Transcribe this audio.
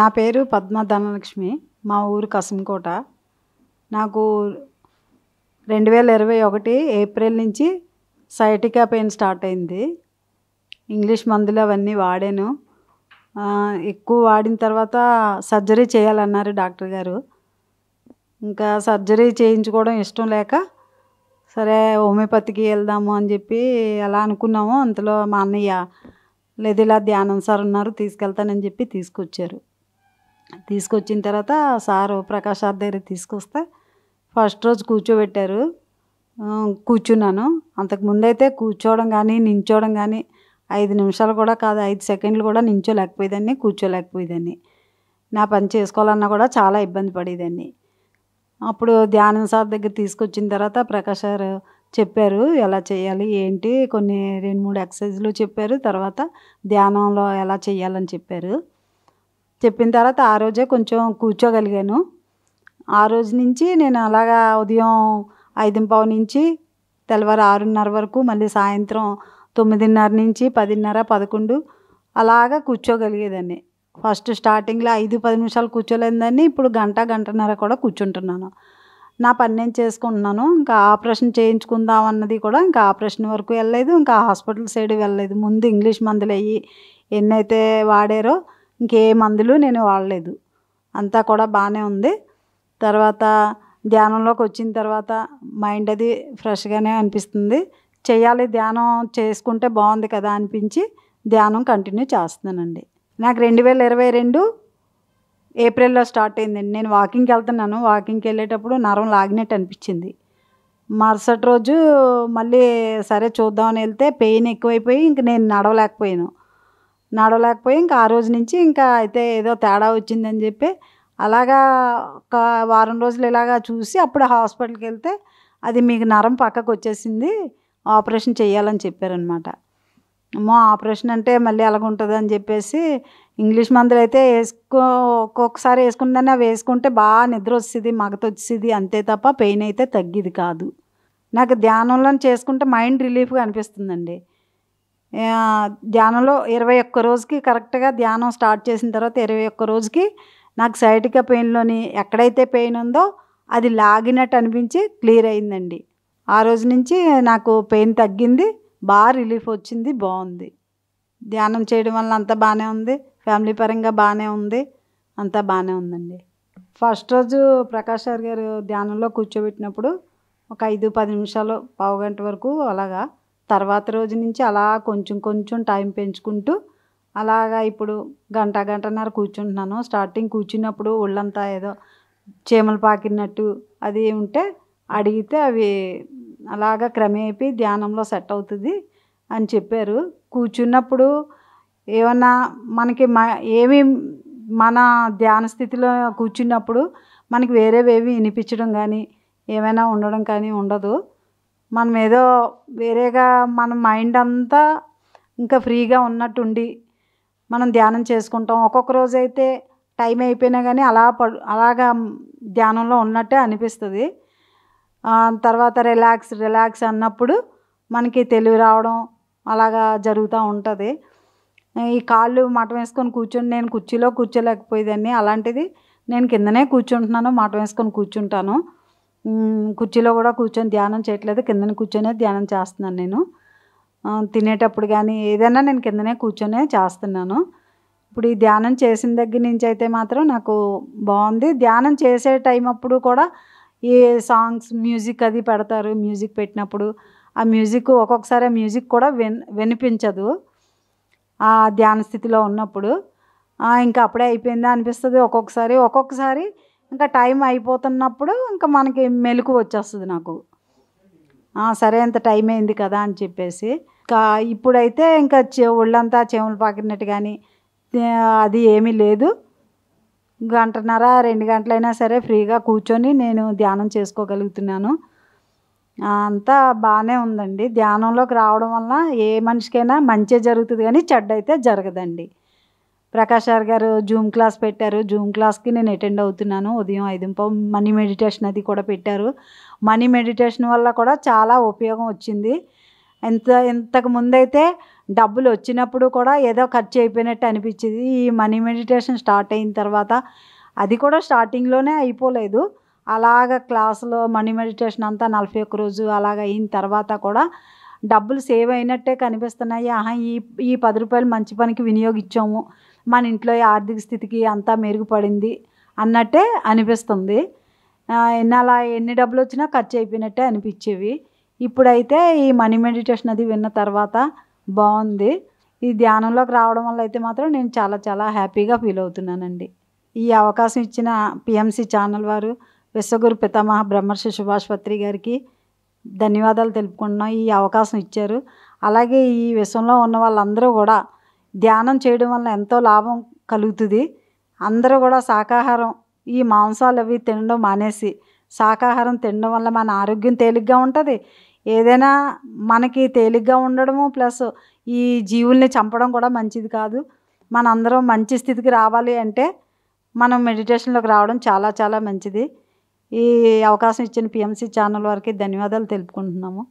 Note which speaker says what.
Speaker 1: నా పేరు పద్మ ధనలక్ష్మి. మా ఊరు కసంకోట. నాకు 2021 ఏప్రిల్ నుంచి సయాటికా పెయిన్ స్టార్ట్ అయింది. ఇంగ్లీష్ మందులు అవన్నీ వాడాను. ఎక్కువ వాడిన తర్వాత సర్జరీ చేయాలన్నారు డాక్టర్ గారు. ఇంకా సర్జరీ చేయించుకోవడం ఇష్టం లేక సరే హోమియోపతికి వెళ్దాము అని చెప్పి అలా అనుకున్నాము. అంతలో మా అన్నయ్య లేదు ఇలా ధ్యానం సార్ ఉన్నారు తీసుకెళ్తానని చెప్పి తీసుకొచ్చారు. తీసుకొచ్చిన తర్వాత సారు ప్రకాష్ సార్ దగ్గర తీసుకొస్తే ఫస్ట్ రోజు కూర్చోబెట్టారు. కూర్చున్నాను. అంతకుముందైతే కూర్చోవడం కానీ నించోవడం కానీ 5 నిమిషాలు కూడా కాదు, 5 సెకండ్లు కూడా నించోలేకపోయేదాన్ని, కూర్చోలేకపోయేదాన్ని. నా పని చేసుకోవాలన్నా కూడా చాలా ఇబ్బంది పడేదాన్ని. అప్పుడు ధ్యానం సార్ దగ్గర తీసుకొచ్చిన తర్వాత ప్రకాష్ సార్ చెప్పారు ఎలా చేయాలి ఏంటి, కొన్ని 2-3 ఎక్సర్సైజులు చెప్పారు. తర్వాత ధ్యానంలో ఎలా చేయాలని చెప్పారు. చెప్పిన తర్వాత ఆ రోజే కొంచెం కూర్చోగలిగాను. ఆ రోజు నుంచి నేను అలాగా ఉదయం 5:15 నుంచి తెల్లవారు 6:30 వరకు, మళ్ళీ సాయంత్రం 9:30 నుంచి 10:30, 11 అలాగా కూర్చోగలిగేదాన్ని. ఫస్ట్ స్టార్టింగ్లో 5-10 నిమిషాలు కూర్చోలేదాన్ని. ఇప్పుడు గంట, గంటన్నర కూడా కూర్చుంటున్నాను. నా పని నేను చేసుకుంటున్నాను. ఇంకా ఆపరేషన్ చేయించుకుందాం అన్నది కూడా ఇంకా ఆపరేషన్ వరకు వెళ్ళలేదు, ఇంకా హాస్పిటల్ సైడ్ వెళ్ళలేదు. ముందు ఇంగ్లీష్ మందులు అయ్యి ఎన్నైతే వాడారో ఇంకే మందులు నేను వాడలేదు. అంతా కూడా బాగానే ఉంది. తర్వాత ధ్యానంలోకి వచ్చిన తర్వాత మైండ్ అది ఫ్రెష్గానే అనిపిస్తుంది. చేయాలి ధ్యానం చేసుకుంటే బాగుంది కదా అనిపించి ధ్యానం కంటిన్యూ చేస్తున్నానండి. నాకు 2022 ఏప్రిల్లో స్టార్ట్ అయిందండి. నేను వాకింగ్కి వెళ్తున్నాను. వాకింగ్కి వెళ్ళేటప్పుడు నరం లాగినట్టు అనిపించింది. మరుసటి రోజు మళ్ళీ సరే చూద్దామని వెళ్తే పెయిన్ ఎక్కువైపోయి ఇంక నేను నడవలేకపోయి ఇంకా ఆ రోజు నుంచి ఇంకా అయితే ఏదో తేడా వచ్చిందని చెప్పి అలాగా ఒక వారం రోజులు ఇలాగా చూసి అప్పుడు హాస్పిటల్కి వెళ్తే అది మీకు నరం పక్కకు వచ్చేసింది, ఆపరేషన్ చేయాలని చెప్పారనమాట. అమ్మో ఆపరేషన్ అంటే మళ్ళీ అలాగుంటుంది అని చెప్పేసి ఇంగ్లీష్ మందులు అయితే ఒక్కొక్కసారి వేసుకుందని అవి వేసుకుంటే బాగా నిద్ర వస్తుంది, మగత వచ్చేది అంతే తప్ప పెయిన్ అయితే తగ్గేది కాదు. నాకు ధ్యానంలో చేసుకుంటే మైండ్ రిలీఫ్గా అనిపిస్తుందండి. ధ్యానంలో 21 రోజుకి కరెక్ట్గా ధ్యానం స్టార్ట్ చేసిన తర్వాత 21 రోజుకి నాకు సయాటికా పెయిన్లోని ఎక్కడైతే పెయిన్ ఉందో అది లాగినట్టు అనిపించి క్లియర్ అయిందండి. ఆ రోజు నుంచి నాకు పెయిన్ తగ్గింది, బాగా రిలీఫ్ వచ్చింది, బాగుంది. ధ్యానం చేయడం వల్ల అంతా బాగానే ఉంది, ఫ్యామిలీ పరంగా బాగానే ఉంది, అంతా బాగానే ఉందండి. ఫస్ట్ రోజు ప్రకాష్ సార్ గారు ధ్యానంలో కూర్చోబెట్టినప్పుడు ఒక 5-10 నిమిషాలు, పావుగంట వరకు అలాగా. తర్వాత రోజు నుంచి అలా కొంచెం కొంచెం టైం పెంచుకుంటూ అలాగా ఇప్పుడు గంట, గంటన్నర కూర్చుంటున్నాను. స్టార్టింగ్ కూర్చున్నప్పుడు ఒళ్ళంతా ఏదో చీమలు పాకినట్టు అది ఉంటే అడిగితే అవి అలాగా క్రమేపీ ధ్యానంలో సెట్ అవుతుంది అని చెప్పారు. కూర్చున్నప్పుడు ఏమన్నా మనకి మన ధ్యాన స్థితిలో కూర్చున్నప్పుడు మనకి వేరేవేవి వినిపించడం కానీ ఏమైనా ఉండడం కానీ ఉండదు. మనం ఏదో వేరేగా మన మైండ్ అంతా ఇంకా ఫ్రీగా ఉన్నట్టుండి మనం ధ్యానం చేసుకుంటాం. ఒక్కొక్క రోజు అయితే టైం అయిపోయినా కానీ అలాగా ధ్యానంలో ఉన్నట్టే అనిపిస్తుంది. తర్వాత రిలాక్స్ అన్నప్పుడు మనకి తెలివి రావడం అలాగా జరుగుతూ ఉంటుంది. ఈ కాళ్ళు మఠం వేసుకొని కూర్చొని నేను కుర్చీలో కూర్చోలేకపోయేదాన్ని, అలాంటిది నేను కిందనే కూర్చుంటున్నాను, మఠం వేసుకొని కూర్చుంటాను. కుర్చీలో కూడా కూర్చొని ధ్యానం చేయట్లేదు, కిందనే కూర్చొనే ధ్యానం చేస్తున్నాను నేను. తినేటప్పుడు కానీ ఏదైనా నేను కిందనే కూర్చొనే చేస్తున్నాను. ఇప్పుడు ఈ ధ్యానం చేసిన దగ్గర నుంచి అయితే మాత్రం నాకు బాగుంది. ధ్యానం చేసే టైం అప్పుడు కూడా ఈ సాంగ్స్ మ్యూజిక్ అది పెడతారు. మ్యూజిక్ పెట్టినప్పుడు ఆ మ్యూజిక్ ఒక్కొక్కసారి ఆ మ్యూజిక్ కూడా వినిపించదు ఆ ధ్యాన స్థితిలో ఉన్నప్పుడు. ఇంకా అప్పుడే అయిపోయిందా అనిపిస్తుంది ఒక్కొక్కసారి ఇంకా టైం అయిపోతున్నప్పుడు ఇంకా మనకి మెలకువ వచ్చేస్తుంది నాకు. సరే అంత టైం అయింది కదా అని చెప్పేసి. ఇప్పుడైతే ఇంకా ఒళ్ళంతా చీమలు పాకినట్టు కానీ అది ఏమీ లేదు. గంటన్నర 2 గంటలైనా సరే ఫ్రీగా కూర్చొని నేను ధ్యానం చేసుకోగలుగుతున్నాను. అంతా బాగానే ఉందండి. ధ్యానంలోకి రావడం వల్ల ఏ మనిషికైనా మంచి జరుగుతుంది కానీ చెడ్డ అయితే జరగదండి. ప్రకాష్ సార్ గారు జూమ్ క్లాస్ పెట్టారు. జూమ్ క్లాస్కి నేను అటెండ్ అవుతున్నాను. ఉదయం 5:15 మనీ మెడిటేషన్ అది కూడా పెట్టారు. మనీ మెడిటేషన్ వల్ల కూడా చాలా ఉపయోగం వచ్చింది. ఇంతకు ముందైతే డబ్బులు వచ్చినప్పుడు కూడా ఏదో ఖర్చు అయిపోయినట్టు అనిపించేది. ఈ మనీ మెడిటేషన్ స్టార్ట్ అయిన తర్వాత అది కూడా స్టార్టింగ్లోనే అయిపోలేదు. అలాగ క్లాసులో మనీ మెడిటేషన్ అంతా 41 రోజు అలాగ అయిన తర్వాత కూడా డబ్బులు సేవ్ అయినట్టే కనిపిస్తున్నాయి. ఆహా! ఈ రూ. 10 మంచి పనికి వినియోగించాము, మన ఇంట్లో ఆర్థిక స్థితికి అంతా మెరుగుపడింది అన్నట్టే అనిపిస్తుంది. అలా ఎన్ని డబ్బులు వచ్చినా ఖర్చు అయిపోయినట్టే అనిపించేవి. ఇప్పుడైతే ఈ మనీ మెడిటేషన్ అది విన్న తర్వాత బాగుంది. ఈ ధ్యానంలోకి రావడం వల్ల అయితే మాత్రం నేను చాలా చాలా హ్యాపీగా ఫీల్ అవుతున్నానండి. ఈ అవకాశం ఇచ్చిన పిఎంసి ఛానల్ వారు, విశ్వగురు పితామహ బ్రహ్మర్షి సుభాష్ పత్రి గారికి ధన్యవాదాలు తెలుపుకుంటున్నాం. ఈ అవకాశం ఇచ్చారు. అలాగే ఈ విశ్వంలో ఉన్న వాళ్ళందరూ కూడా ధ్యానం చేయడం వల్ల ఎంతో లాభం కలుగుతుంది. అందరూ కూడా శాకాహారం, ఈ మాంసాలు అవి తినడం మానేసి శాకాహారం తినడం వల్ల మన ఆరోగ్యం తేలిగ్గా ఉంటుంది. ఏదైనా మనకి తేలిగ్గా ఉండడము ప్లస్ ఈ జీవుల్ని చంపడం కూడా మంచిది కాదు. మనందరం మంచి స్థితికి రావాలి అంటే మనం మెడిటేషన్లోకి రావడం చాలా చాలా మంచిది. ఈ అవకాశం ఇచ్చిన పిఎంసి ఛానల్ వారికి ధన్యవాదాలు తెలుపుకుంటున్నాము.